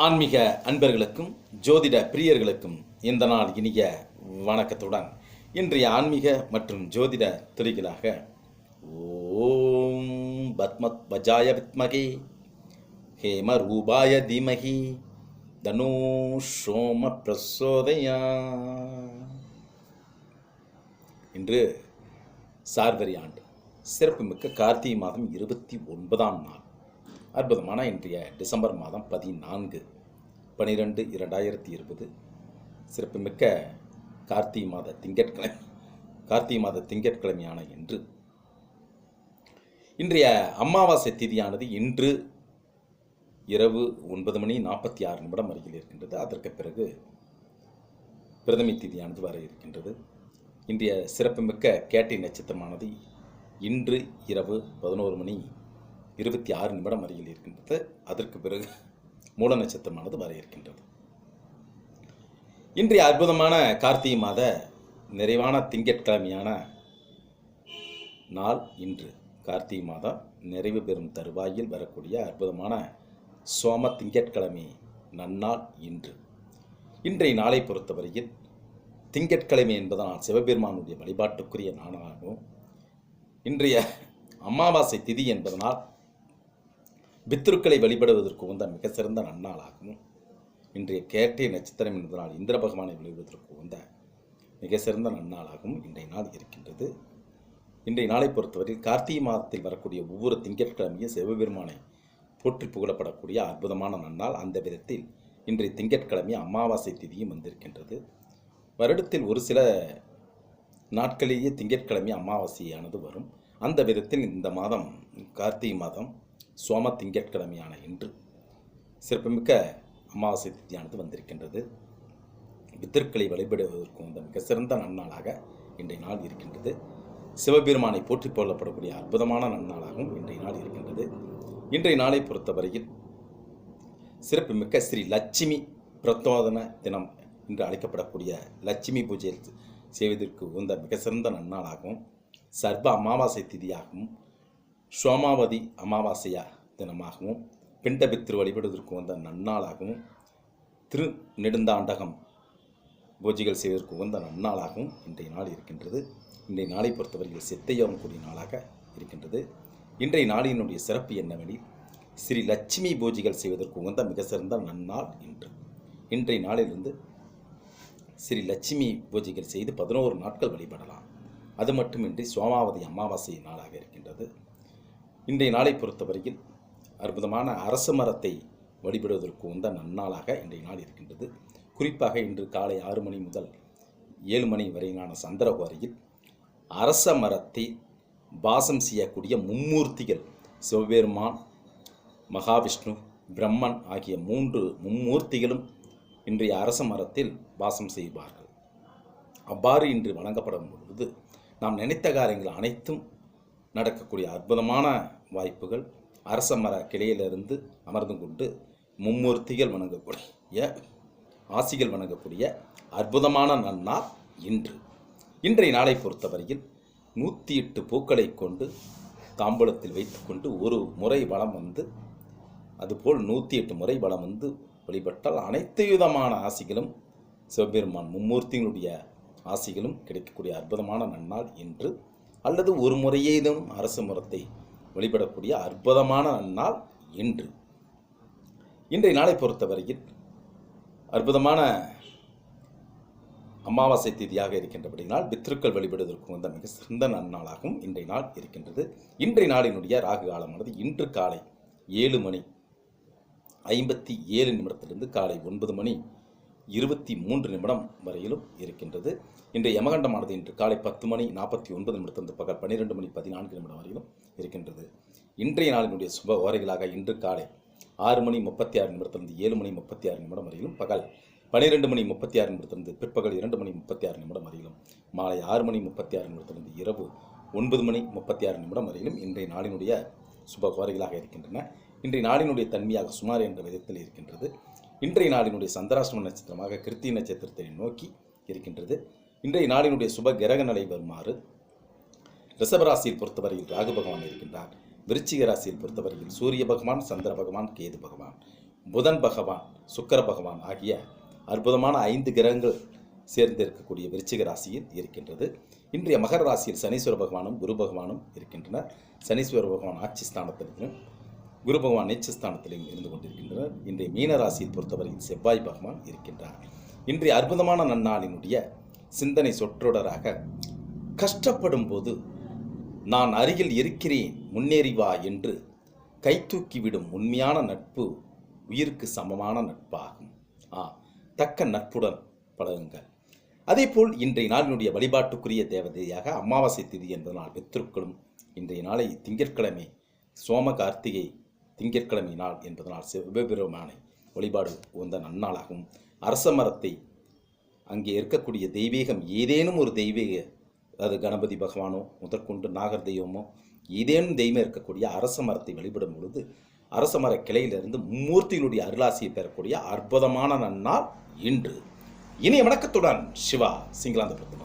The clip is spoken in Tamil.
ஆன்மீக அன்பர்களுக்கும் ஜோதிட பிரியர்களுக்கும் இந்த நாள் இனிய வணக்கத்துடன் இன்றைய ஆன்மீக மற்றும் ஜோதிட துளிகளாக ஓம் பத்மத் வஜாய வித்மகே ஹேம ரூபாய தீமகி தனு சோம பிரசோதயா. இன்று சார்வரி ஆண்டு சிறப்புமிக்க கார்த்திகை மாதம் 29ஆம் நாள். அற்புதமான இன்றைய டிசம்பர் மாதம் 14/12/2020 சிறப்புமிக்க கார்த்திகை மாத திங்கட்கிழமையான இன்று இன்றைய அமாவாசை திதியானது இன்று இரவு 9:46 அருகில் இருக்கின்றது. அதற்கு பிறகு பிரதமை திதியானது வர இருக்கின்றது. இன்றைய சிறப்புமிக்க கேட்டை நட்சத்திரமானது இன்று இரவு 11:26 அருகில் இருக்கின்றது. அதற்கு பிறகு மூல நட்சத்திரமானது வர இருக்கின்றது. இன்றைய அற்புதமான கார்த்திகை மாத நிறைவான திங்கட்கிழமையான நாள் இன்று. கார்த்திகை மாதம் நிறைவு பெறும் தருவாயில் வரக்கூடிய அற்புதமான சோம திங்கட்கிழமை நன்னாள் இன்று. இன்றைய நாளை பொறுத்தவரையில் திங்கட்கிழமை என்பதனால் சிவபெருமானுடைய வழிபாட்டுக்குரிய நாளாகவும், இன்றைய அமாவாசை திதி என்பதனால் பித்ருக்களை வழிபடுவதற்கு உந்த மிக சிறந்த நன்னாளாகவும், இன்றைய கேட்டை நட்சத்திரம் என்பதனால் இந்திர பகவானை வழிபடுவதற்கு உந்த மிக சிறந்த நன்னாளாகவும் இன்றைய நாள் இருக்கின்றது. இன்றைய நாளை பொறுத்தவரையில் கார்த்திகை மாதத்தில் வரக்கூடிய ஒவ்வொரு திங்கட்கிழமையும் சிவபெருமானை போற்றி புகழப்படக்கூடிய அற்புதமான நன்னாள். அந்த விதத்தில் இன்றைய திங்கட்கிழமை அமாவாசை திதியும் வந்திருக்கின்றது. வருடத்தில் ஒரு சில நாட்களிலேயே திங்கட்கிழமை அமாவாசையானது வரும். அந்த விதத்தில் இந்த மாதம் கார்த்திகை மாதம் சோம திங்கட்கிழமையான இன்று சிறப்புமிக்க அமாவாசை திதியானது வந்திருக்கின்றது. பித்தர்களை வழிபடுவதற்கு வந்த மிக சிறந்த நன்னாளாக இன்றைய நாள் இருக்கின்றது. சிவபெருமானை போற்றி போடப்படக்கூடிய அற்புதமான நன்னாளாகவும் இன்றைய நாள் இருக்கின்றது. இன்றைய நாளை பொறுத்தவரையில் சிறப்புமிக்க ஸ்ரீ லட்சுமி பிரத்தோதன தினம் என்று அழைக்கப்படக்கூடிய லட்சுமி பூஜை செய்வதற்கு உந்த மிக சிறந்த நன்னாளாகவும், சர்வ அமாவாசை திதியாகவும், சோமாவதி அமாவாசையா தினமாகவும், பிண்டபித்ரு வழிபடுவதற்கு வந்த நன்னாளாகவும், திரு நெடுந்தாண்டகம் பூஜைகள் செய்வதற்கு உகந்த நன்னாளாகவும் இன்றைய நாள் இருக்கின்றது. இன்றைய நாளை பொறுத்தவரையில் சித்தையோகம் கூடிய நாளாக இருக்கின்றது. இன்றைய நாளினுடைய சிறப்பு என்னவெனில் ஸ்ரீ லட்சுமி பூஜைகள் செய்வதற்கு உகந்த மிக சிறந்த நன்னாள் இன்று. இன்றைய நாளிலிருந்து ஸ்ரீ லட்சுமி பூஜைகள் செய்து 11 நாட்கள் வழிபடலாம். அது மட்டுமின்றி சோமாவதி அமாவாசை நாளாக இருக்கின்றது. இன்றைய நாளை பொறுத்தவரையில் அற்புதமான அரச மரத்தை வழிபடுவதற்கு உந்த நன்னாளாக இன்றைய நாள் இருக்கின்றது. குறிப்பாக இன்று காலை 6 மணி முதல் 7 மணி வரையிலான சந்திரகுவாரியில் அரச மரத்தை வாசம் செய்யக்கூடிய மும்மூர்த்திகள் சிவபெருமான், மகாவிஷ்ணு, பிரம்மன் ஆகிய 3 மும்மூர்த்திகளும் இன்றைய அரச மரத்தில் வாசம் செய்வார்கள். அவ்வாறு இன்று வழங்கப்படும் பொழுது நாம் நினைத்த காரியங்கள் அனைத்தும் நடக்கக்கூடிய அற்புதமான வாய்ப்புகள். அரச மர கிளையிலிருந்து அமர்ந்து கொண்டு மும்மூர்த்திகள் வணங்கக்கூடிய ஆசிகள் வணங்கக்கூடிய அற்புதமான நன்னாள் இன்று. இன்றைய நாளை பொறுத்தவரையில் 108 பூக்களை கொண்டு தாம்பூலத்தில் வைத்துக்கொண்டு ஒரு முறை வலம் வந்து, அதுபோல் 108 முறை வலம் வந்து வழிபட்டால் அனைத்து விதமான ஆசிகளும் சிவபெருமான் மும்மூர்த்திகளுடைய ஆசிகளும் கிடைக்கக்கூடிய அற்புதமான நன்னாள் இன்று. அல்லது ஒரு முறையேதும் அரச மரத்தை வழிபடக்கூடிய அற்புதமான நன்னாள் இன்று. இன்றைய நாளை பொறுத்தவரையில் அற்புதமான அமாவாசை திதியாக இருக்கின்றபடினால் பித்ருக்கள் வழிபடுவதற்கு வந்த மிக சிறந்த நன்னாளாகவும் இன்றைய நாள் இருக்கின்றது. இன்றைய நாளினுடைய ராகு காலமானது இன்று காலை 7:57 காலை 9:23 வரையிலும் இருக்கின்றது. இன்றைய யமகண்டமானது இன்று காலை 10:49 பகல் 12:14 வரையிலும் இருக்கின்றது. இன்றைய நாளினுடைய சுப ஓரைகளாக இன்று காலை 6:36 7:36 வரையிலும், பகல் 12:36 பிற்பகல் 2:36 வரையிலும், மாலை 6:36 இரவு 9:36 வரையிலும் இன்றைய நாளினுடைய சுப ஓரைகளாக இருக்கின்றன. இன்றைய நாளினுடைய தன்மையாக சுமார் என்ற விதத்தில் இருக்கின்றது. இன்றைய நாளினுடைய சந்திராஷ்டம நட்சத்திரமாக கிருத்திகை நட்சத்திரத்தை நோக்கி இருக்கின்றது. இன்றைய நாளினுடைய சுப கிரக நிலை வருமாறு ரிஷபராசியில் பொறுத்தவரையில் ராகு பகவான் இருக்கின்றார். விருச்சிக ராசியில் பொறுத்தவரையில் சூரிய பகவான், சந்திர பகவான், கேது பகவான், புதன் பகவான் சுக்கிர பகவான் ஆகிய அற்புதமான 5 கிரகங்கள் சேர்ந்து இருக்கக்கூடிய விருச்சிக ராசியில் இருக்கின்றது. இன்றைய மகர ராசியில் சனீஸ்வர பகவானும் குரு பகவானும் இருக்கின்றனர். சனீஸ்வர பகவான் ஆட்சி ஸ்தானத்திலும் குரு பகவான் நீச்சஸ்தானத்திலும் இருந்து கொண்டிருக்கின்றனர். இன்றைய மீன ராசியை பொறுத்தவரையில் செவ்வாய் பகவான் இருக்கின்றார். இன்றைய அற்புதமான நன்னாளினுடைய சிந்தனை சொற்றொடராக, கஷ்டப்படும் போது நான் அருகில் இருக்கிறேன் முன்னேறி வா என்று கைதூக்கிவிடும் உண்மையான நட்பு உயிருக்கு சமமான நட்பாகும். தக்க நட்புடன் பழகுங்கள். அதேபோல் இன்றைய நாளினுடைய வழிபாட்டுக்குரிய தேவதையாக அமாவாசை திதி என்பதனால் பித்ருக்களும் இன்றைய நாளை திங்கட்கிழமை சோம கார்த்திகை திங்கட்கிழமை நாள் என்பதனால் சிவபெருமானை வழிபாடு உகந்த நன்னாளாகவும், அரச மரத்தை அங்கே இருக்கக்கூடிய தெய்வீகம் ஏதேனும் ஒரு தெய்வீக, அது கணபதி பகவானோ முதற்கொண்டு நாகர் தெய்வமோ ஏதேனும் தெய்வம் இருக்கக்கூடிய அரச மரத்தை வழிபடும் பொழுது அரச மர கிளையிலிருந்து மும்மூர்த்திகளுடைய அருளாசியை பெறக்கூடிய அற்புதமான நன்னாள் இன்று. இனிய வணக்கத்துடன் சிவா சிங்களாந்தபுரத்தில்.